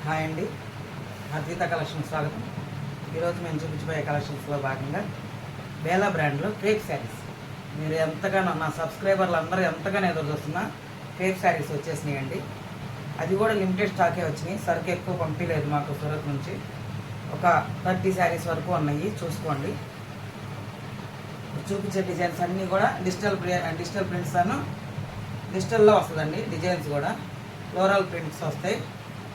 Hi అండి, Advitha collection స్వాగతం. ఈరోజు మేము చూపించబోయే కలెక్షన్స్లో భాగంగా బేలా బ్రాండ్లో క్రేప్ శారీస్. మీరు ఎంతగానో నా సబ్స్క్రైబర్లు అందరూ ఎంతగానో ఎదురు చూస్తున్న క్రేప్ శారీస్ వచ్చేసినాయండి. అది కూడా లిమిటెడ్ స్టాకే వచ్చినాయి, సరుకు ఎక్కువ పంపించలేదు మాకు సూరత్ నుంచి. ఒక 30 శారీస్ వరకు ఉన్నాయి, చూసుకోండి. చూపించే డిజైన్స్ అన్నీ కూడా డిజిటల్ ప్రింట్స్ అను డిజిటల్లో వస్తుందండి. డిజైన్స్ కూడా ఫ్లోరల్ ప్రింట్స్ వస్తాయి,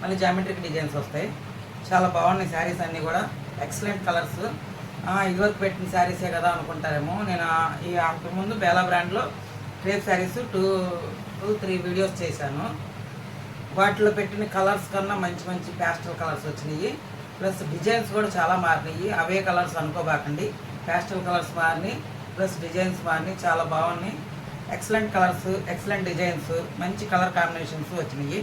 మళ్ళీ జామెట్రిక్ డిజైన్స్ వస్తాయి. చాలా బాగున్నాయి శారీస్ అన్నీ కూడా, ఎక్సలెంట్ కలర్స్. ఇదివరకు పెట్టిన శారీసే కదా అనుకుంటారేమో. నేను ఈ అంతకుముందు బేలా బ్రాండ్లో క్రేప్ శారీస్ 2-3 వీడియోస్ చేశాను. వాటిలో పెట్టిన కలర్స్ కన్నా మంచి మంచి ప్యాస్టల్ కలర్స్ వచ్చినాయి. ప్లస్ డిజైన్స్ కూడా చాలా మారినాయి. అవే కలర్స్ అనుకోబాకండి, ప్యాస్టల్ కలర్స్ మారినాయి, ప్లస్ డిజైన్స్ మారినాయి. చాలా బాగున్నాయి, ఎక్సలెంట్ కలర్స్, ఎక్సలెంట్ డిజైన్స్, మంచి కలర్ కాంబినేషన్స్ వచ్చినాయి.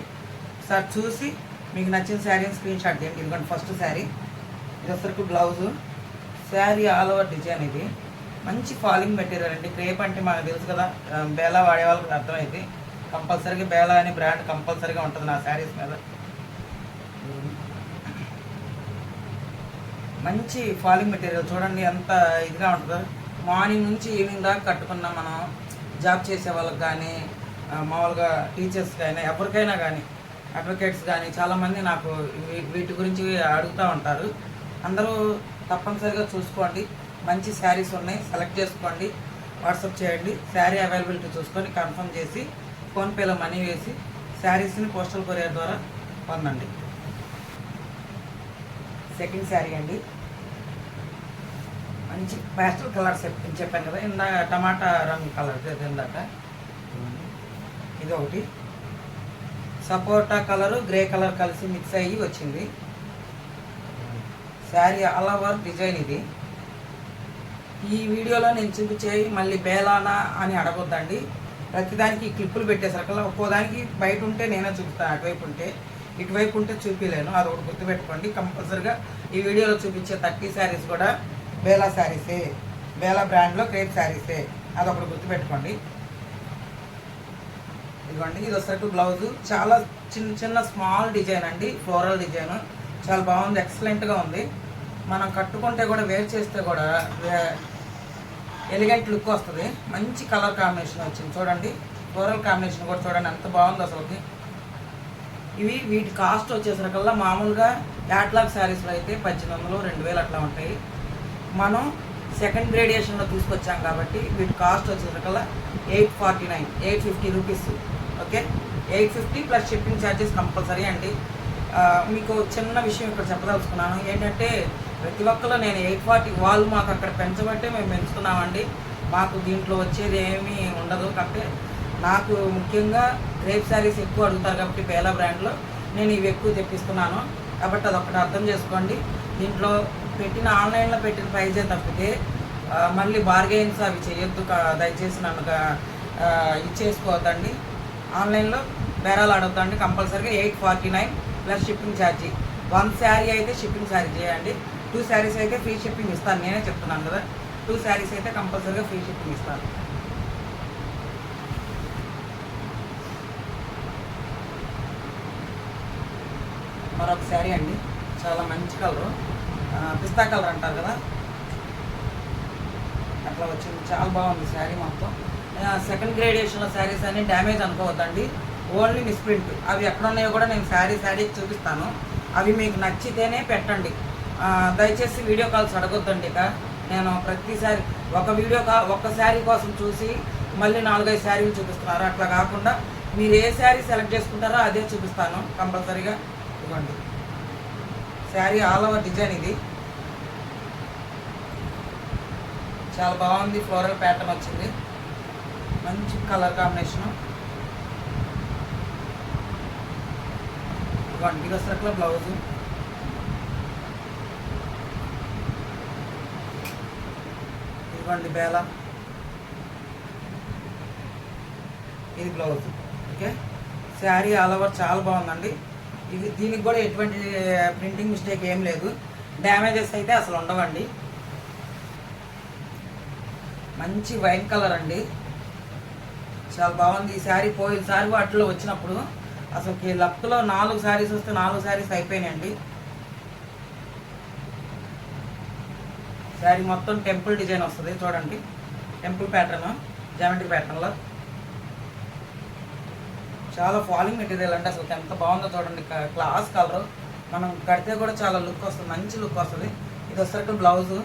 సార్ చూసి మీకు నచ్చిన శారీని స్క్రీన్ షాట్ చేయండి. ఎందుకంటే ఫస్ట్ శారీ ఇది వచ్చరికి blouse. Sari all over design. ఇది మంచి ఫాలింగ్ మెటీరియల్ అండి. క్రేప్ అంటే మనకు తెలుసు కదా, బేలా వాడే వాళ్ళకి అర్థమైంది. కంపల్సరీగా బేలా అనే బ్రాండ్ కంపల్సరీగా ఉంటుంది నా శారీస్ మీద. మంచి ఫాలింగ్ మెటీరియల్ చూడండి ఎంత ఇదిగా ఉంటుందో. మార్నింగ్ నుంచి ఈవినింగ్ దాకా కట్టుకున్నాం మనం. జాబ్ చేసే వాళ్ళకి కానీ, మామూలుగా టీచర్స్ కానీ, ఎవరికైనా కానీ, అడ్వకేట్స్ కానీ చాలామంది నాకు వీటి గురించి అడుగుతూ ఉంటారు. అందరూ తప్పనిసరిగా చూసుకోండి. మంచి శారీస్ ఉన్నాయి, సెలెక్ట్ చేసుకోండి, వాట్సాప్ చేయండి. శారీ అవైలబిలిటీ చూసుకొని కన్ఫర్మ్ చేసి ఫోన్పేలో మనీ వేసి శారీస్ని పోస్టల్ కొరియర్ ద్వారా పొందండి. సెకండ్ శారీ అండి, మంచి ప్యాస్టల్ కలర్స్ చెప్పాను కదా ఇందాక, టమాటా రంగు కలర్ ఇందాక. ఇది ఒకటి సపోటా కలరు, గ్రే కలర్ కలిసి మిక్స్ అయ్యి వచ్చింది శారీ. All over design. ఇది ఈ వీడియోలో నేను చూపించేవి మళ్ళీ బేలానా అని అడగొద్దండి. ప్రతిదానికి క్లిప్పులు పెట్టేసరికల్లా ఒక్కోదానికి బయట ఉంటే నేనే చూపిస్తాను, అటువైపు ఉంటే. ఇటువైపు ఉంటే చూపించలేను, అది ఒకటి గుర్తుపెట్టుకోండి. కంపల్సరిగా ఈ వీడియోలో చూపించే 30 శారీస్ కూడా బేలా శారీసే, బేలా బ్రాండ్లో క్రేప్ శారీసే, అదొకటి గుర్తుపెట్టుకోండి. ఇదిగోండి, ఇది వచ్చేటట్టు బ్లౌజు. చాలా చిన్న చిన్న స్మాల్ డిజైన్ అండి, ఫ్లోరల్ డిజైన్. చాలా బాగుంది, ఎక్సలెంట్గా ఉంది. మనం కట్టుకుంటే కూడా, వేర్ చేస్తే కూడా ఎలిగెంట్ లుక్ వస్తుంది. మంచి కలర్ కాంబినేషన్ వచ్చింది చూడండి. ఫ్లోరల్ కాంబినేషన్ కూడా చూడండి ఎంత బాగుంది అసలుకి. వీటి కాస్ట్ వచ్చేసరికల్లా మామూలుగా క్యాట్లాగ్ శారీస్లో అయితే 1800-2000 అట్లా ఉంటాయి. మనం సెకండ్ గ్రేడియేషన్లో తీసుకొచ్చాం కాబట్టి వీటి కాస్ట్ వచ్చేసరికల్లా 850 rupees. Okay, 850 plus shipping charges compulsory అండి. మీకు చిన్న విషయం ఇక్కడ చెప్పదలుచుకున్నాను ఏంటంటే, ప్రతి ఒక్కరు నేను 840 వాళ్ళు మాకు అక్కడ పెంచబట్టే మేము పెంచుతున్నామండి. మాకు దీంట్లో వచ్చేది ఏమీ ఉండదు. కాబట్టి నాకు ముఖ్యంగా క్రేప్ శారీస్ ఎక్కువ అడుగుతారు కాబట్టి బేలా బ్రాండ్లో నేను ఇవి ఎక్కువ తెప్పిస్తున్నాను. కాబట్టి అదొకటి అర్థం చేసుకోండి. దీంట్లో పెట్టిన ఆన్లైన్లో పెట్టిన ప్రైజే తప్పితే మళ్ళీ బార్గెయిన్స్ అవి చేయొద్దు. దయచేసి నన్ను ఇచ్చేసుకోవద్దండి. ఆన్లైన్లో బేరాలు అడగద్దండి. కంపల్సరీగా 849 ప్లస్ షిప్పింగ్ ఛార్జీ. 1 శారీ అయితే షిప్పింగ్ ఛార్జ్ చేయండి. 2 శారీస్ అయితే ఫ్రీ షిప్పింగ్ ఇస్తాను. నేనే చెప్తున్నాను కదా, 2 శారీస్ అయితే కంపల్సరీగా ఫ్రీ షిప్పింగ్ ఇస్తాను. మరొక శారీ అండి, చాలా మంచి కలరు, పిస్తా కలర్ అంటారు కదా, అట్లా వచ్చింది. చాలా బాగుంది శారీ మొత్తం. సెకండ్ గ్రేడియేషన్లో శారీస్ అన్ని డ్యామేజ్ అనుకోవద్దండి, ఓన్లీ మిస్ప్రింట్. అవి ఎక్కడ ఉన్నాయో కూడా నేను శారీకి చూపిస్తాను. అవి మీకు నచ్చితేనే పెట్టండి. దయచేసి వీడియో కాల్స్ అడగొద్దండి. ఇక నేను ప్రతిసారి ఒక శారీ కోసం చూసి మళ్ళీ 4-5 శారీలు చూపిస్తున్నారు. అట్లా కాకుండా మీరు ఏ శారీ సెలెక్ట్ చేసుకుంటారో అదే చూపిస్తాను కంపల్సరీగా. ఇవ్వండి, శారీ ఆల్ ఓవర్ డిజైన్. ఇది చాలా బాగుంది, ఫ్లోరల్ ప్యాటర్న్ వచ్చింది, మంచి కలర్ కాంబినేషను. ఇవ్వండి, ఇది వచ్చేట్ల బ్లౌజు. ఇవ్వండి బేలా, ఇది blouse. Okay, sari all over చాలా బాగుందండి. దీనికి కూడా ఎటువంటి ప్రింటింగ్ మిస్టేక్ ఏం లేదు. డ్యామేజెస్ అయితే అసలు ఉండవండి. మంచి వైట్ కలర్ అండి, చాలా బాగుంది ఈ శారీ. పోయినసారి వాటిలో వచ్చినప్పుడు అసలుకి లక్లో 4 శారీస్ వస్తే 4 శారీస్ అయిపోయినాయండి. శారీ మొత్తం టెంపుల్ డిజైన్ వస్తుంది చూడండి, టెంపుల్ ప్యాటర్న్, జామెట్రీ ప్యాటర్న్లో చాలా ఫాలింగ్ మెటీరియల్ అండి. అసలు ఎంత బాగుందో చూడండి, క్లాస్ కలర్, మనం కడితే కూడా చాలా లుక్ వస్తుంది, మంచి లుక్ వస్తుంది. ఇది వచ్చేసరికి బ్లౌజు.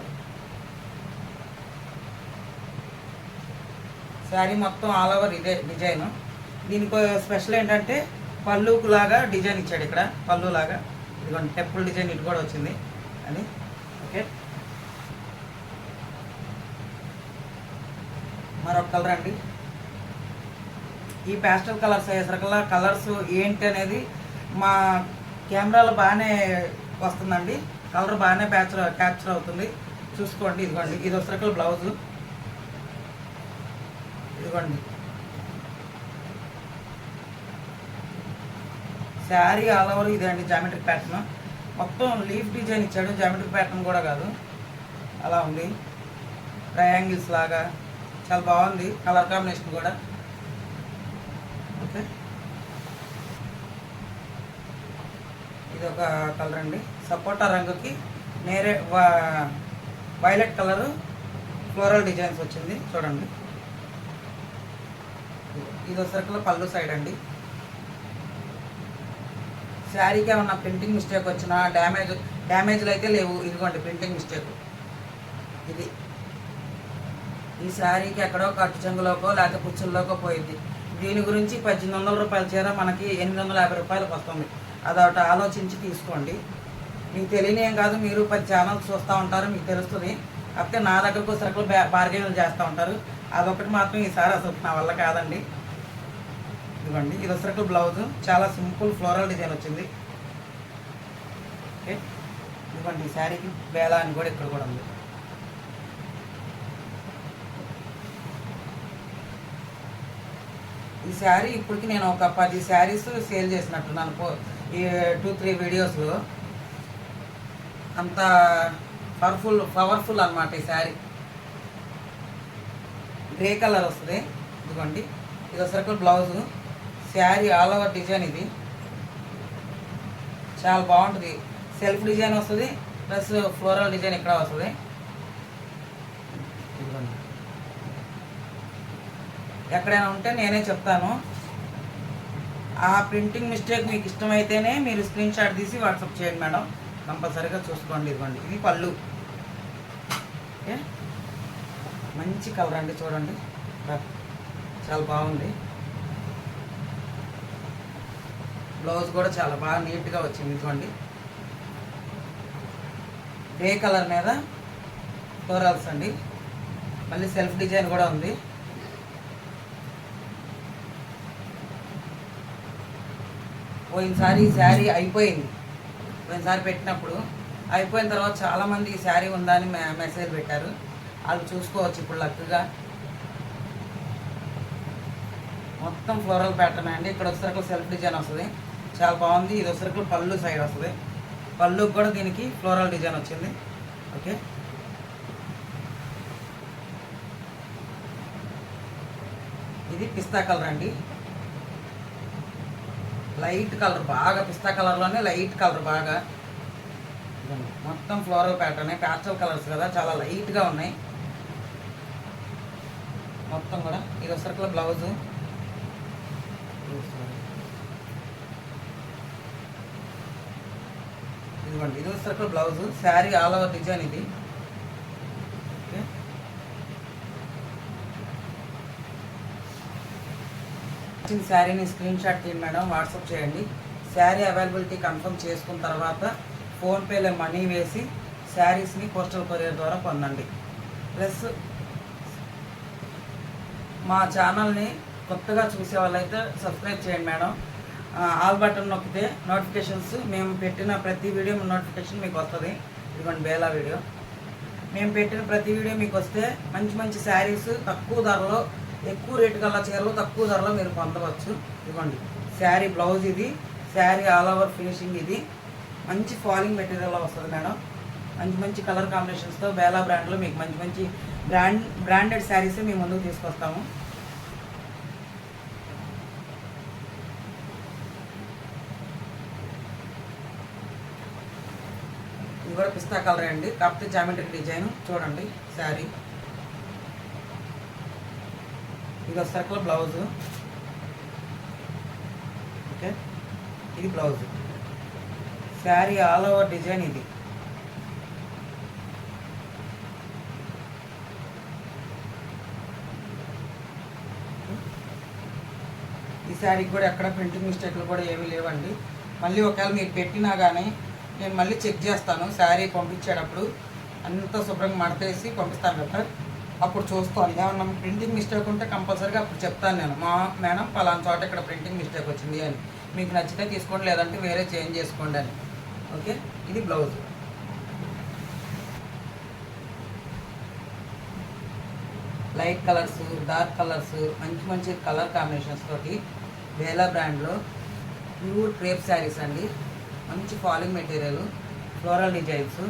శారీ మొత్తం ఆల్ ఓవర్ ఇదే డిజైన్. దీనికి స్పెషల్ ఏంటంటే పళ్ళుకు లాగా డిజైన్ ఇచ్చాడు ఇక్కడ, పళ్ళు లాగా. ఇదిగోండి టెంపుల్ డిజైన్ ఇటు కూడా వచ్చింది అని. ఓకే, మరొక కలర్ అండి. ఈ ప్యాస్టల్ కలర్స్ అయ్యేసరికల్లా కలర్స్ ఏంటి అనేది మా కెమెరాలో బాగానే వస్తుందండి, కలర్ బాగానే క్యాప్చర్ అవుతుంది, చూసుకోండి. ఇదిగోండి ఇది వచ్చేసరికి బ్లౌజు. ఇదిగోండి శారీ ఆల్ ఓవర్ ఇదే అండి, జామెట్రిక్ ప్యాటర్న్. మొత్తం లీఫ్ డిజైన్ ఇచ్చాడు, జామెట్రిక్ ప్యాటర్న్ కూడా కాదు, అలా ఉంది. ట్రయాంగిల్స్ లాగా చాలా బాగుంది, కలర్ కాంబినేషన్ కూడా. ఓకే, ఇది ఒక కలర్ అండి, సపోటా రంగుకి నేరే వైలెట్ కలరు ఫ్లోరల్ డిజైన్స్ వచ్చింది చూడండి. ఇది వచ్చేసరికి పళ్ళు సైడ్ అండి. శారీకి ఏమన్నా ప్రింటింగ్ మిస్టేక్ వచ్చినా డ్యామేజ్లు అయితే లేవు. ఇదిగోండి ప్రింటింగ్ మిస్టేక్ ఇది. ఈ శారీకి ఎక్కడో కట్టు చెంగులోకో లేకపోతే కుచ్చుల్లోకో పోయింది. దీని గురించి 1800 రూపాయల చీర మనకి 850 రూపాయలకు వస్తుంది. అదొకటి ఆలోచించి తీసుకోండి. మీకు తెలియని ఏం కాదు, మీరు 10 ఛానల్స్ చూస్తూ ఉంటారు, మీకు తెలుస్తుంది. కాకపోతే నా దగ్గరకు సరుకులు బార్గెన్లు చేస్తూ ఉంటారు. అదొకటి మాత్రం ఈసారి అసలు నా వల్ల కాదండి. ఇదిగోండి ఇది వచ్చేసరికి బ్లౌజు, చాలా సింపుల్ ఫ్లోరల్ డిజైన్ వచ్చింది. ఓకే, ఇదిగోండి ఈ శారీకి బేలా అని కూడా ఇక్కడ కూడా ఉంది. ఈ శారీ ఇప్పటికి నేను ఒక 10 శారీస్ సేల్ చేసినట్టున్నాను ఈ 2-3 వీడియోస్లో. అంత పవర్ఫుల్ అన్నమాట ఈ శారీ. గ్రే కలర్ వస్తుంది. ఇదిగోండి ఇది వచ్చేసరికి blouse, sari all over design. ఇది చాలా బాగుంటుంది, సెల్ఫ్ డిజైన్ వస్తుంది ప్లస్ ఫ్లోరల్ డిజైన్ ఇక్కడ వస్తుంది. ఇదిగోండి ఎక్కడైనా ఉంటే నేనే చెప్తాను. ఆ ప్రింటింగ్ మిస్టేక్ మీకు ఇష్టమైతేనే మీరు స్క్రీన్ షాట్ తీసి వాట్సాప్ చేయండి మేడం, కంపల్సరీగా చూసుకోండి. ఇదిగోండి ఇది పళ్ళు. ఓకే, మంచి కలర్ అండి చూడండి, చాలా బాగుంది. బ్లౌజ్ కూడా చాలా బాగా నీట్గా వచ్చింది. ఇదిగోండి గ్రే కలర్ మీద ఫ్లోరల్స్ అండి, మళ్ళీ సెల్ఫ్ డిజైన్ కూడా ఉంది. పోయినసారి ఈ శారీ అయిపోయింది, పోయినసారి పెట్టినప్పుడు అయిపోయిన తర్వాత చాలామంది ఈ శారీ ఉందా అని మెసేజ్ పెట్టారు. వాళ్ళు చూసుకోవచ్చు ఇప్పుడు లక్గా. మొత్తం ఫ్లోరల్ ప్యాటర్న్ అండి. ఇక్కడ వచ్చేసరికి సెల్ఫ్ డిజైన్ వస్తుంది, చాలా బాగుంది. ఇది వచ్చేసరికి పళ్ళు సైడ్ వస్తుంది, పళ్ళుకి కూడా దీనికి ఫ్లోరల్ డిజైన్ వచ్చింది. ఓకే, ఇది పిస్తా కలర్ అండి, లైట్ కలర్, బాగా పిస్తా కలర్లోనే లైట్ కలర్ బాగా. మొత్తం ఫ్లోరల్ ప్యాటర్న్, ప్యాస్టల్ కలర్స్ కదా, చాలా లైట్గా ఉన్నాయి మొత్తం కూడా. ఇది వచ్చేసరికి బ్లౌజు. ఇదిగోండి ఇది వచ్చేసరికి blouse, sari all over design ఇది. ఓకే, శారీని స్క్రీన్ షాట్ తీయండి మేడం, వాట్సాప్ చేయండి. శారీ అవైలబిలిటీ కన్ఫర్మ్ చేసుకున్న తర్వాత ఫోన్పేలో మనీ వేసి శారీస్ని పోస్టల్ కొరియర్ ద్వారా పొందండి. ప్లస్ మా ఛానల్ని కొత్తగా చూసే వాళ్ళైతే సబ్స్క్రైబ్ చేయండి మేడం. ఆల్ బటన్ నొక్కితే నోటిఫికేషన్స్, మేము పెట్టిన ప్రతి వీడియో నోటిఫికేషన్ మీకు వస్తుంది. ఇదిగోండి బేలా వీడియో, మేము పెట్టిన ప్రతి వీడియో మీకు వస్తే మంచి మంచి శారీస్ తక్కువ ధరలో, ఎక్కువ రేటు గల చీరలు తక్కువ ధరలో మీరు పొందవచ్చు. ఇదిగోండి శారీ బ్లౌజ్ ఇది, శారీ ఆల్ ఓవర్ ఫినిషింగ్ ఇది. మంచి ఫాలింగ్ మెటీరియల్లో వస్తుంది మేడం. మంచి మంచి కలర్ కాంబినేషన్స్తో బేలా బ్రాండ్లో మీకు మంచి మంచి బ్రాండెడ్ శారీస్ మేము ముందుకు తీసుకొస్తాము. ఇది కూడా పిస్తా కలర్ అండి, కాకపోతే జామెట్రిక్ డిజైన్ చూడండి. శారీ ఇది సర్కిల్ బ్లౌజు. ఓకే, ఇది blouse. Sari all over design ఇది. ఈ శారీకి కూడా ఎక్కడ ప్రింటింగ్ మిస్టేక్లు కూడా ఏమీ లేవండి. మళ్ళీ ఒకవేళ మీరు పెట్టినా కానీ నేను మళ్ళీ చెక్ చేస్తాను. శారీ పంపించేటప్పుడు అంతా శుభ్రంగా మడతేసి పంపిస్తాను కదా, అప్పుడు చూస్తాను. ఏమన్నా ప్రింటింగ్ మిస్టేక్ ఉంటే కంపల్సరీగా అప్పుడు చెప్తాను నేను, మా మేడం పలానా చోట ఇక్కడ ప్రింటింగ్ మిస్టేక్ వచ్చింది అని. మీకు నచ్చితే తీసుకోండి, లేదంటే వేరే చేంజ్ చేసుకోండి అని. ఓకే, ఇది blouse. Light colours, dark colours, మంచి మంచి కలర్ కాంబినేషన్స్ తోటి వేలా బ్రాండ్లో ప్యూర్ క్రేప్ శారీస్ అండి. మంచి ఫాలింగ్ మెటీరియల్, ఫ్లోరల్ డిజైన్స్,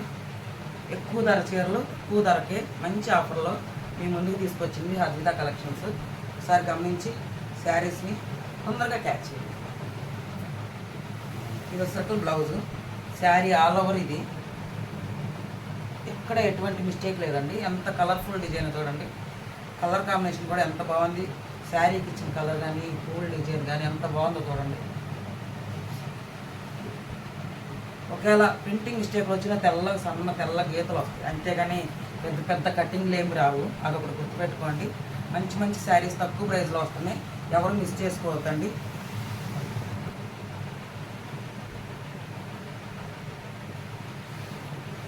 ఎక్కువ ధర చీరలు ఎక్కువ ధరకే మంచి ఆఫర్లో మీ ముందుకు తీసుకొచ్చింది హర్జితా కలెక్షన్స్. ఒకసారి గమనించి శారీస్ని తొందరగా క్యాచ్ చేయండి. ఇది వచ్చేసరికి బ్లౌజు. శారీ ఆల్ ఓవర్ ఇది, ఎక్కడ ఎటువంటి మిస్టేక్ లేదండి. ఎంత కలర్ఫుల్ డిజైన్ చూడండి. కలర్ కాంబినేషన్ కూడా ఎంత బాగుంది. శారీకి ఇచ్చిన కలర్ కానీ పూల్ డిజైన్ కానీ ఎంత బాగుందో చూడండి. ఒకవేళ ప్రింటింగ్ మిస్టేక్లు వచ్చినా సన్న తెల్ల గీతలు వస్తాయి, అంతేగాని పెద్ద పెద్ద కటింగ్లు ఏమి రావు. అదొకటి గుర్తుపెట్టుకోండి. మంచి మంచి శారీస్ తక్కువ ప్రైస్లో వస్తున్నాయి, ఎవరు మిస్ చేసుకోవద్దండి.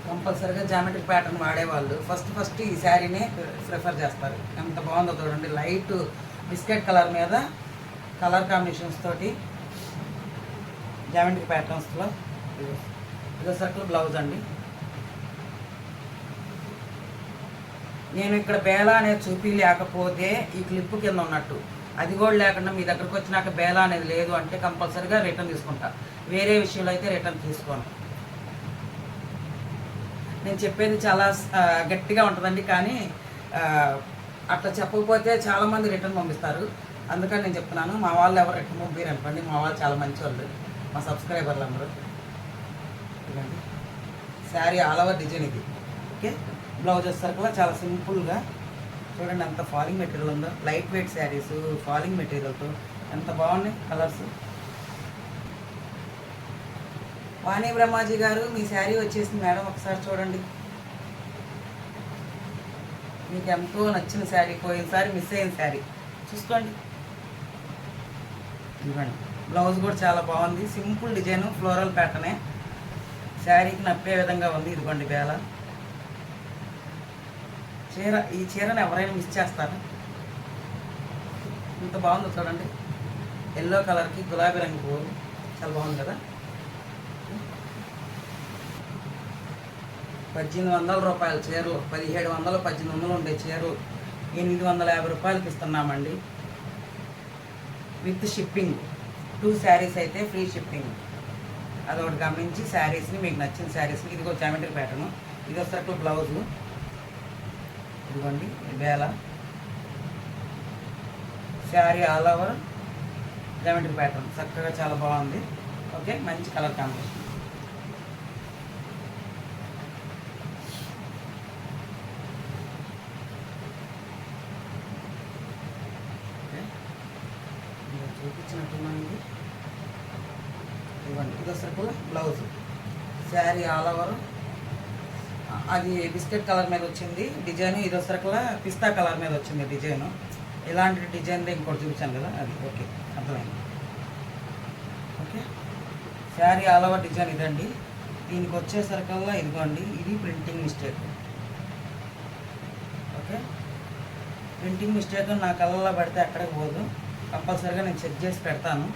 కంపల్సరీగా జామెట్రిక్ ప్యాటర్న్ వాడేవాళ్ళు ఫస్ట్ ఈ శారీనే ప్రిఫర్ చేస్తారు. ఎంత బాగుందో చూడండి. లైట్ బిస్కెట్ కలర్ మీద కలర్ కాంబినేషన్స్ తోటి జామెట్రిక్ ప్యాటర్న్స్లో ఇదో సర్కిల్ బ్లౌజ్ అండి. నేను ఇక్కడ బేలా అనేది చూపించలేకపోతే ఈ క్లిప్ కింద ఉన్నట్టు, అది కూడా లేకుండా మీ దగ్గరకు వచ్చినాక బేలా అనేది లేదు అంటే కంపల్సరీగా రిటర్న్ తీసుకుంటా. వేరే విషయంలో అయితే రిటర్న్ తీసుకోను. నేను చెప్పేది చాలా గట్టిగా ఉంటుందండి, కానీ అట్లా చెప్పకపోతే చాలామంది రిటర్న్ పంపిస్తారు. అందుకని నేను చెప్తున్నాను. మా వాళ్ళు ఎవరు రిటర్న్ పంపారు అనుకోండి, మా వాళ్ళు చాలా మంచి వాళ్ళు, మా సబ్స్క్రైబర్లు అందరూ. ఇదండి శారీ ఆల్ ఓవర్ డిజైన్ ఇది. ఓకే, బ్లౌజ్ వచ్చేసరికి చాలా సింపుల్గా చూడండి ఎంత ఫాలింగ్ మెటీరియల్ ఉందో. లైట్ వెయిట్ శారీస్ ఫాలింగ్ మెటీరియల్తో ఎంత బాగున్నాయి కలర్స్. వాణి బ్రహ్మాజీ గారు, మీ శారీ వచ్చేసింది మేడం, ఒకసారి చూడండి. మీకు ఎంతో నచ్చిన శారీ, పోయినసారి మిస్ అయిన శారీ చూసుకోండి. ఇవ్వండి, బ్లౌజ్ కూడా చాలా బాగుంది. సింపుల్ డిజైన్, ఫ్లోరల్ ప్యాటర్నే. శారీకి నప్పే విధంగా ఉంది. ఇదిగోండి బేల చీర. ఈ చీరను ఎవరైనా మిస్ చేస్తారు, ఇంత బాగుంది చూడండి. ఎల్లో కలర్కి గులాబీ రంగు పువ్వు చాలా బాగుంది కదా. 1800 రూపాయల చీరలు, 1700 1800 ఉండే చీరలు 850 రూపాయలకి ఇస్తున్నామండి, విత్ షిప్పింగ్. 2 శారీస్ అయితే ఫ్రీ షిప్పింగ్. అదొకటి గమనించి శారీస్ని, మీకు నచ్చిన శారీస్ని. ఇదిగో జామెట్రిక్ ప్యాటర్ను. ఇది వచ్చేసరికి బ్లౌజు. ఇదిగోండి బేల. Sari all over geometric pattern చక్కగా చాలా బాగుంది. ఓకే, మంచి కలర్ కాంబినేషన్. చూపించినట్టున్నానండి. ఇవ్వండి, ఇది circle blouse. Sari all over అది బిస్కెట్ కలర్ మీద వచ్చింది డిజైన్. ఇది సర్కుల్ పిస్తా కలర్ మీద వచ్చింది డిజైన్. ఇలాంటి డిజైన్ ఇంకోటి చూపించాను కదా, అది ఓకే అర్థమైంది. Okay, sari all over design ఇదండి. దీనికి వచ్చేసరికల్లా ఇదిగోండి, ఇది printing mistake. Okay, printing mistake నా కళ్ళలో పడితే ఎక్కడికి పోదు, కంపల్సరీగా నేను చెక్ చేసి పెడతాను.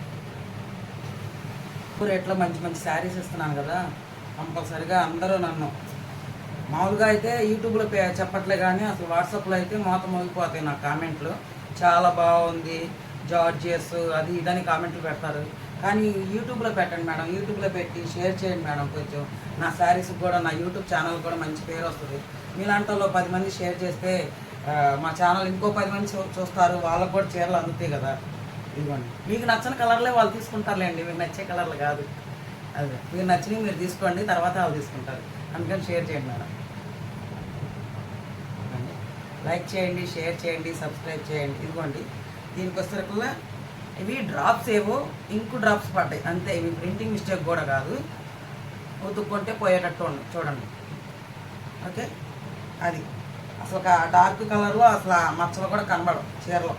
రేట్లో మంచి మంచి శారీస్ ఇస్తున్నాను కదా, కంపల్సరీగా అందరూ నన్ను మామూలుగా అయితే యూట్యూబ్లో చెప్పట్లే, కానీ అసలు వాట్సాప్లో అయితే మొత్తం మోగిపోతాయి నా కామెంట్లు. చాలా బాగుంది, జార్జియస్ అది ఇదని కామెంట్లు పెడతారు. కానీ యూట్యూబ్లో పెట్టండి మేడం, యూట్యూబ్లో పెట్టి షేర్ చేయండి మేడం. కొంచెం నా శారీస్కి కూడా, నా యూట్యూబ్ ఛానల్ కూడా మంచి పేరు వస్తుంది. మీలాంటి వాళ్ళు 10 మంది షేర్ చేస్తే మా ఛానల్ ఇంకో 10 మంది చూస్తారు, వాళ్ళకు కూడా చీరలు అందుతాయి కదా. ఇదిగోండి, మీకు నచ్చిన కలర్లే వాళ్ళు తీసుకుంటారులేండి, మీకు నచ్చే కలర్లు కాదు. అదే మీకు నచ్చినవి మీరు తీసుకోండి, తర్వాత వాళ్ళు తీసుకుంటారు. అందుకని షేర్ చేయండి మేడం. లైక్ చేయండి, షేర్ చేయండి, సబ్స్క్రైబ్ చేయండి. ఇదిగోండి దీనికి వచ్చేసరికల్లా ఇవి డ్రాప్స్ ఏవో ఇంకు డ్రాప్స్ పడ్డాయి అంతే. ఇవి ప్రింటింగ్ మిస్టేక్ కూడా కాదు, ఉతుక్కుంటే పోయేటట్టు ఉంది చూడండి. ఓకే, అది అసలు డార్క్ కలర్లో అసలు మచ్చలు కూడా కనబడవు చీరలో,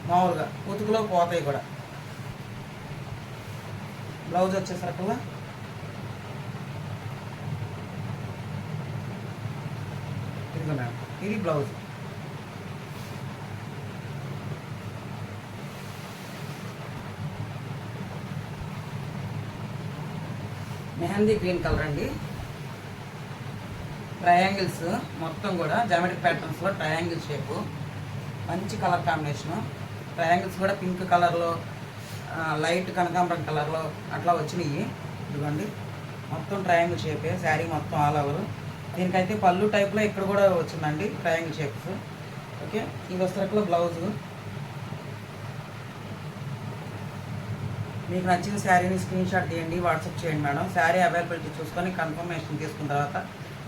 మామూలుగా ఉతుకులో పోతాయి కూడా. బ్లౌజ్ వచ్చేసరికల్లా ఇదిగో మేడం, ఇది బ్లౌజ్. మెహందీ గ్రీన్ కలర్ అండి. ట్రయాంగిల్స్ మొత్తం కూడా జామెట్రిక్ ప్యాటర్న్స్లో ట్రయాంగిల్ షేపు, మంచి కలర్ కాంబినేషను. ట్రయాంగిల్స్ కూడా పింక్ కలర్లో, లైట్ కనకాంబరం కలర్లో అట్లా వచ్చినాయి. ఇదిగోండి మొత్తం ట్రయాంగిల్ షేపే శారీ మొత్తం ఆల్ ఓవర్. దీనికైతే పళ్ళు టైప్లో ఇక్కడ కూడా వచ్చిందండి ట్రయాంగిల్ షేప్స్. ఓకే, ఇది వచ్చేసరికి బ్లౌజు. మీకు నచ్చిన శారీని స్క్రీన్ షాట్ తీయండి, వాట్సాప్ చేయండి మేడం. శారీ అవైలబిలిటీ చూసుకొని కన్ఫర్మేషన్ తీసుకున్న తర్వాత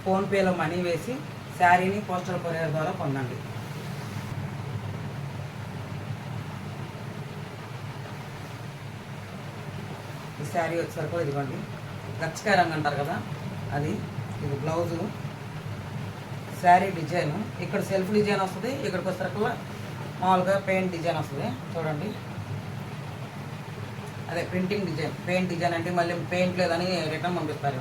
ఫోన్పేలో మనీ వేసి శారీని పోస్టల్ కొరియర్ ద్వారా పొందండి. ఈ శారీ వచ్చేసరికి ఇదిగోండి గచ్చకాయ రంగు అంటారు కదా అది. ఇది బ్లౌజు. శారీ డిజైన్ ఇక్కడ సెల్ఫ్ డిజైన్ వస్తుంది, ఇక్కడికి వచ్చేసరికి మామూలుగా పెయింట్ డిజైన్ వస్తుంది చూడండి. అదే ప్రింటింగ్ డిజైన్, పెయింట్ డిజైన్ అంటే మళ్ళీ పెయింట్ లేదని రిటర్న్ పంపిస్తారు.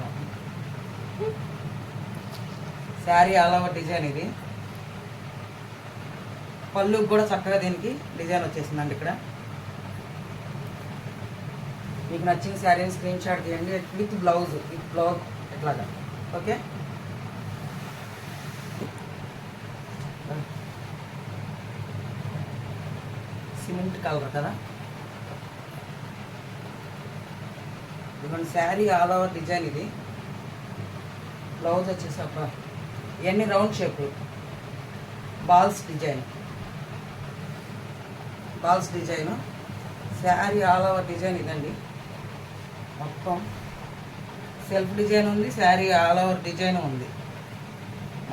శారీ ఆల్ ఓవర్ డిజైన్ ఇది. పళ్ళుకి కూడా చక్కగా దీనికి డిజైన్ వచ్చేసిందండి ఇక్కడ. మీకు నచ్చిన శారీని స్క్రీన్ షాట్ తీయండి విత్ బ్లౌజ్ ఎట్లాగా. ఓకే, సిమెంట్ కలర్ కదా. ఇదిగోండి శారీ ఆల్ ఓవర్ డిజైన్ ఇది. బ్లౌజ్ వచ్చేసి అప్పుడు ఇవన్నీ round shape balls design. Sari all over design ఇదండి. మొత్తం సెల్ఫ్ డిజైన్ ఉంది, శారీ ఆల్ ఓవర్ డిజైన్ ఉంది.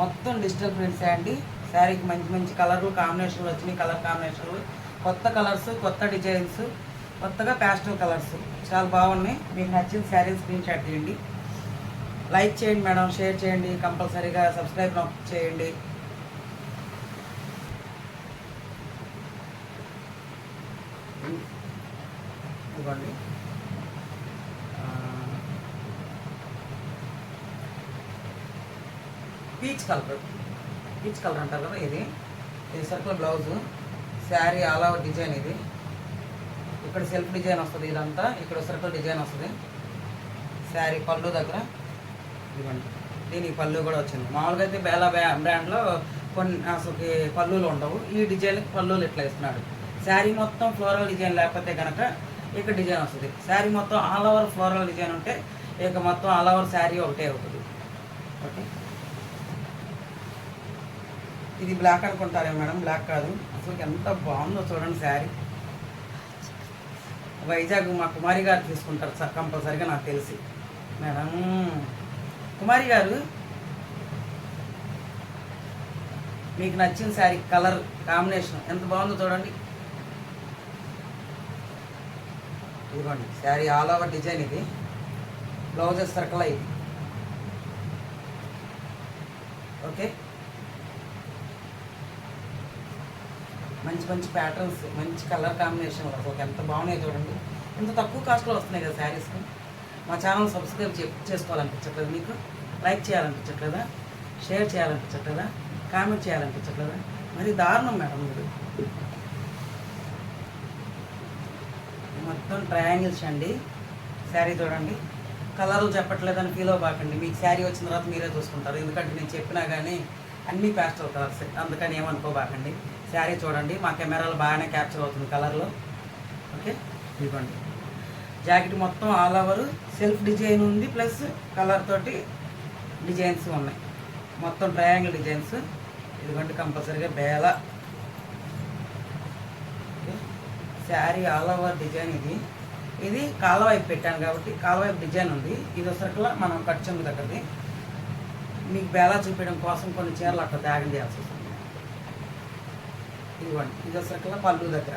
మొత్తం డిజిటల్ ప్రింట్సే అండి. శారీకి మంచి మంచి కలర్లు కాంబినేషన్లు వచ్చినాయి. కలర్ కాంబినేషన్లు, కొత్త కలర్స్, కొత్త డిజైన్స్, కొత్తగా ప్యాస్టల్ కలర్స్ చాలా బాగున్నాయి. మీకు నచ్చిన శారీ స్క్రీన్ షాట్ తీయండి. లైక్ చేయండి మేడం, షేర్ చేయండి, కంపల్సరీగా సబ్స్క్రైబ్ చేయండి. ఇదిగోండి పీచ్ కలర్ అంటారు కదా ఇది. Circle blouse. Sari all over design ఇది. ఇక్కడ సెల్ఫ్ డిజైన్ వస్తుంది ఇదంతా, ఇక్కడ సర్కిల్ డిజైన్ వస్తుంది. శారీ పళ్ళు దగ్గర ఇవ్వండి, దీనికి పళ్ళు కూడా వచ్చింది. మామూలుగా అయితే బేలా బ్రాండ్లో కొన్ని అసలుకి పళ్ళులు ఉండవు, ఈ డిజైన్కి పళ్ళులు ఇట్లా ఇస్తున్నాడు. శారీ మొత్తం ఫ్లోరల్ డిజైన్ లేకపోతే కనుక ఇక్కడ డిజైన్ వస్తుంది. శారీ మొత్తం ఆల్ ఓవర్ ఫ్లోరల్ డిజైన్ ఉంటే ఇక మొత్తం ఆల్ ఓవర్ శారీ ఒకటే అవుతుంది. ఓకే, ఇది బ్లాక్ అనుకుంటారే మేడం, బ్లాక్ కాదు. అసలు ఎంత బాగుందో చూడండి శారీ. వైజాగ్ మా కుమారి గారు తీసుకుంటారు సార్ కంపల్సరీగా, నాకు తెలిసి. మేడం కుమారి గారు, మీకు నచ్చిన శారీ కలర్ కాంబినేషన్ ఎంత బాగుందో చూడండి. ఇదిగోండి శారీ ఆల్ ఓవర్ డిజైన్ ఇది. బ్లౌజెస్ సర్కిల్ ఇది. ఓకే, మంచి మంచి ప్యాటర్న్స్, మంచి కలర్ కాంబినేషన్ ఒక ఎంత బాగున్నాయి చూడండి. ఇంత తక్కువ కాస్ట్లో వస్తున్నాయి కదా శారీస్కి. మా ఛానల్ సబ్స్క్రైబ్ చేసుకోవాలనిపించట్లేదు మీకు? లైక్ చేయాలనిపించట్లేదా? షేర్ చేయాలనిపించట్లేదా? కామెంట్ చేయాలనిపించట్లేదా? మరి దారుణం మేడం మీరు. మొత్తం ట్రయాంగిల్స్ అండి. శారీ చూడండి. కలర్లు చెప్పట్లేదని ఫీల్ అవ్వకండి, మీకు శారీ వచ్చిన తర్వాత మీరే చూసుకుంటారు. ఎందుకంటే నేను చెప్పినా కానీ అన్నీ ప్యాస్టల్ కలర్స్, అందుకని ఏమనుకోబాకండి. శారీ చూడండి, మా కెమెరాలో బాగానే క్యాప్చర్ అవుతుంది కలర్లో. ఓకే, ఇదిగోండి జాకెట్ మొత్తం ఆల్ ఓవర్ సెల్ఫ్ డిజైన్ ఉంది, ప్లస్ కలర్ తోటి డిజైన్స్ ఉన్నాయి. మొత్తం ట్రయాంగిల్ డిజైన్స్. ఇదిగోండి కంపల్సరీగా బేల. శారీ ఆల్ ఓవర్ డిజైన్ ఇది. ఇది కాళ్ళ వైపు పెట్టాను కాబట్టి కాళ్ళ వైపు డిజైన్ ఉంది. ఇది వచ్చేసరికి మనం కట్ చెంగు దగ్గరది. మీకు బేలా చూపించడం కోసం కొన్ని చీరలు అట్లా త్యాగం చేయాల్సి వస్తుంది. ఇదిగోండి, ఇది వచ్చేసరికి పళ్ళు దగ్గర.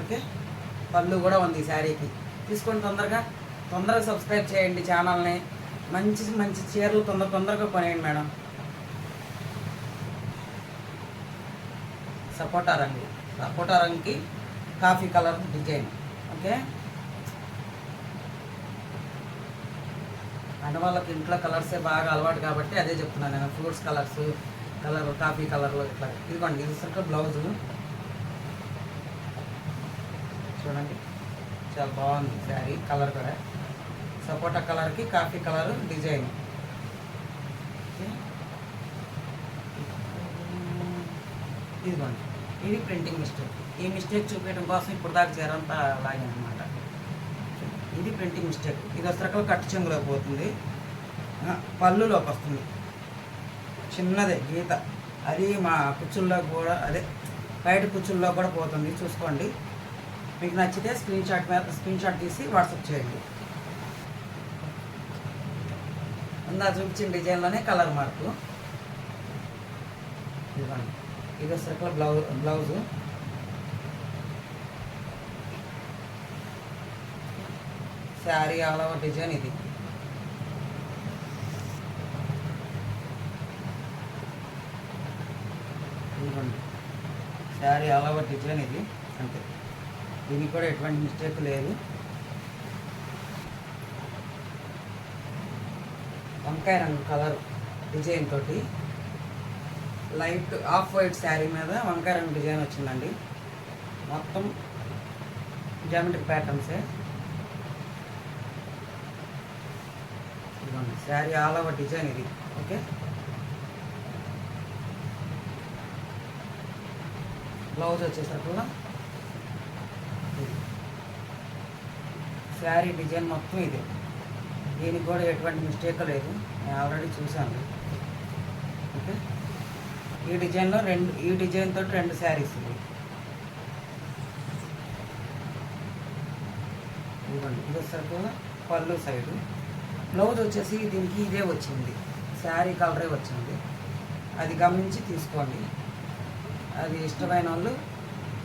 ఓకే, పళ్ళు కూడా ఉంది ఈ శారీకి. తీసుకోండి, తొందరగా సబ్స్క్రైబ్ చేయండి ఛానల్ని. మంచి మంచి చీరలు తొందరగా కొనేయండి మేడం. సపోటా రంగుకి కాఫీ కలర్ డిజైన్. ఓకే, ఆడవాళ్ళకి ఇంట్లో కలర్సే బాగా అలవాటు కాబట్టి అదే చెప్తున్నాను నేను. ఫ్రూట్స్ కలర్ కాఫీ కలర్లో ఇట్లా. ఇదిగోండి, ఇది సరిగ్గా బ్లౌజు చూడండి, చాలా బాగుంది శారీ. కలర్ కూడా సపోటా కలర్కి కాఫీ కలర్ డిజైన్. ఇదిగోండి, ఇది ప్రింటింగ్ మిస్టేక్. ఈ మిస్టేక్ చూపించడం కోసం ఇప్పుడు దాకా చీరంతా లాగానమాట. ఇది ప్రింటింగ్ మిస్టేక్. ఇది అసలు కట్టు చెంగులోకి పోతుంది, పళ్ళులోకి వస్తుంది, చిన్నదే గీత. అది మా కుచ్చుల్లో కూడా, అదే బయట కుచ్చుల్లో కూడా పోతుంది. చూసుకోండి, మీకు నచ్చితే స్క్రీన్ షాట్ తీసి వాట్సాప్ చేయండి. అందా చూపించిన డిజైన్లోనే కలర్ మార్పు. ఇదిగోండి, ఇది అసలు blouse. Sari all over design ఇది. ఇదిగోండి, శారీ ఆల్ ఓవర్ డిజైన్ ఇది. అంతే, దీనికి కూడా ఎటువంటి మిస్టేక్ లేదు. వంకాయ రంగు కలర్ డిజైన్ తోటి లైట్ ఆఫ్ వైట్ శారీ మీద వంకాయ రంగు డిజైన్ వచ్చిందండి. మొత్తం జామెట్రిక్ ప్యాటర్న్సే. ఇదిగోండి, శారీ ఆల్ ఓవర్ డిజైన్ ఇది. ఓకే, బ్లౌజ్ వచ్చేసరికి శారీ డిజైన్ మొత్తం ఇది. దీనికి కూడా ఎటువంటి మిస్టేక్ లేదు, నేను ఆల్రెడీ చూశాను. ఓకే, ఈ డిజైన్లో ఈ డిజైన్ తోటి 2 శారీస్ ఇవి. ఇదిగోండి, ఇది వచ్చేసరికి పళ్ళు సైడు. బ్లౌజ్ వచ్చేసి దీనికి ఇదే వచ్చింది, శారీ కలరే వచ్చింది. అది గమనించి తీసుకోండి. అది ఇష్టమైన వాళ్ళు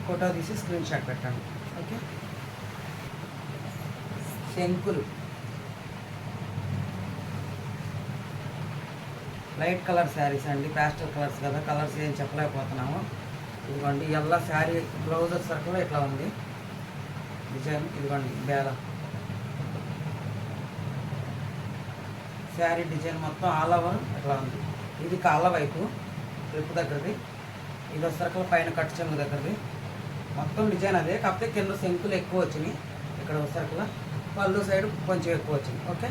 ఫోటో తీసి స్క్రీన్ షాట్ పెట్టండి. ఓకే, శంకులు లైట్ కలర్ శారీస్ అండి. ప్యాస్టల్ కలర్స్ కదా, కలర్స్ ఏం చెప్పలేకపోతున్నాము. ఇదిగోండి, ఎల్ల శారీ బ్లౌజ్ సర్కిల్ ఇట్లా ఉంది డిజైన్. ఇదిగోండి, బేల శారీ డిజైన్ మొత్తం ఆల్ ఓవర్ ఇట్లా ఉంది. ఇది కాళ్ళ వైపు రిప్పు దగ్గరది. ఇది వచ్చేసరికి పైన కట్టు చెంగు దగ్గరది. మొత్తం డిజైన్ అదే, కాకపోతే కింద శంకులు ఎక్కువ వచ్చినాయి. ఇక్కడ వచ్చేసరికి పళ్ళు సైడ్ కొంచెం ఎక్కువ వచ్చింది. ఓకే,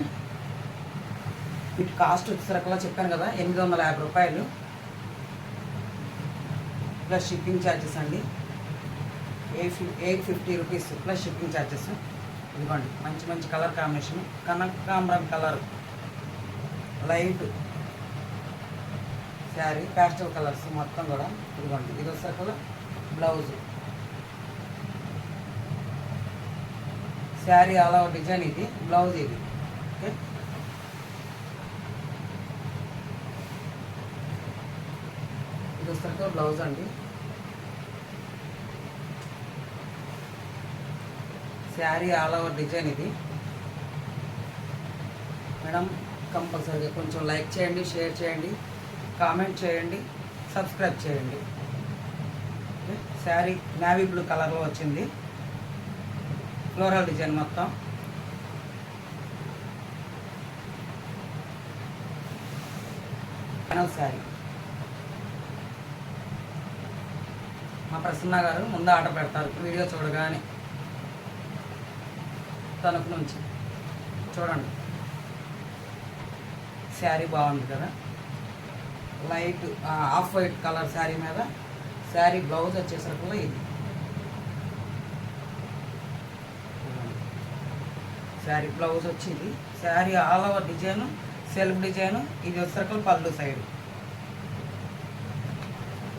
వీటి కాస్ట్ వచ్చేసరికి చెప్పాను కదా, 850 రూపాయలు ప్లస్ షిప్పింగ్ ఛార్జెస్ అండి. 850 రూపీస్ ప్లస్ షిప్పింగ్ ఛార్జెస్. ఇదిగోండి, మంచి మంచి కలర్ కాంబినేషన్. కనకాంబరం colour light sari, pastel colours మొత్తం కూడా. ఇదిగోండి, ఇది వచ్చేసరికి blouse. Sari all over design ఇది, బ్లౌజ్ ఇది. ఓకే, ఇది వచ్చేసరికి బ్లౌజ్ అండి. శారీ ఆల్ ఓవర్ డిజైన్ ఇది. మేడం, కంపల్సరీగా కొంచెం లైక్ చేయండి, షేర్ చేయండి, కామెంట్ చేయండి, సబ్స్క్రైబ్ చేయండి. శారీ నేవీ బ్లూ కలర్లో వచ్చింది, ఫ్లోరల్ డిజైన్ మొత్తం. ఫైనల్ శారీ. మా ప్రసన్న గారు ముందు ఆర్డర్ పెడతారు వీడియో చూడగానే. తణుకు నుంచి చూడండి, శారీ బాగుంది కదా, light off white colour sari మీద. శారీ బ్లౌజ్ వచ్చేసరికి ఇది. శారీ బ్లౌజ్ వచ్చింది. Sari all over design, self design. ఇది వచ్చేసరికి పళ్ళు సైడ్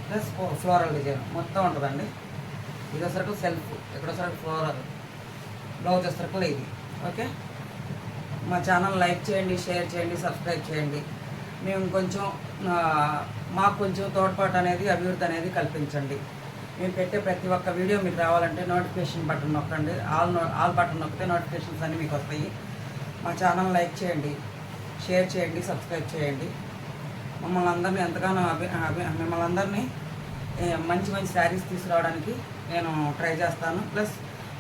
ప్లస్ ఫ్లోరల్ డిజైన్ మొత్తం ఉంటుందండి. ఇది వచ్చేసరికి సెల్ఫ్, ఇక్కడ వచ్చేసరికి ఫ్లోరల్. బ్లౌజ్ వచ్చేసరికి ఇది. ఓకే, మా ఛానల్ లైక్ చేయండి, షేర్ చేయండి, సబ్స్క్రైబ్ చేయండి. మేము కొంచెం మాకు కొంచెం తోడ్పాటు అనేది, అభివృద్ధి అనేది కల్పించండి. మేము పెట్టే ప్రతి ఒక్క వీడియో మీకు రావాలంటే నోటిఫికేషన్ బటన్ నొక్కండి. ఆల్ బటన్ నొక్కితే నోటిఫికేషన్స్ అన్నీ మీకు వస్తాయి. మా ఛానల్ లైక్ చేయండి, షేర్ చేయండి, సబ్స్క్రైబ్ చేయండి. మమ్మల్ని అందరినీ ఎంతగానో మిమ్మల్ని అందరినీ మంచి మంచి శారీస్ తీసుకురావడానికి నేను ట్రై చేస్తాను. ప్లస్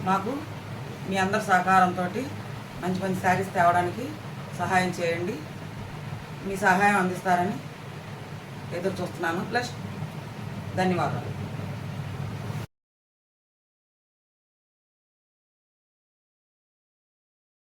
మాకు మీ అందరి సహకారంతో మంచి మంచి శారీస్ తేవడానికి సహాయం చేయండి. మీ సహాయం అందిస్తారని ఎదురు చూస్తున్నాను. ప్లస్ ధన్యవాదాలు.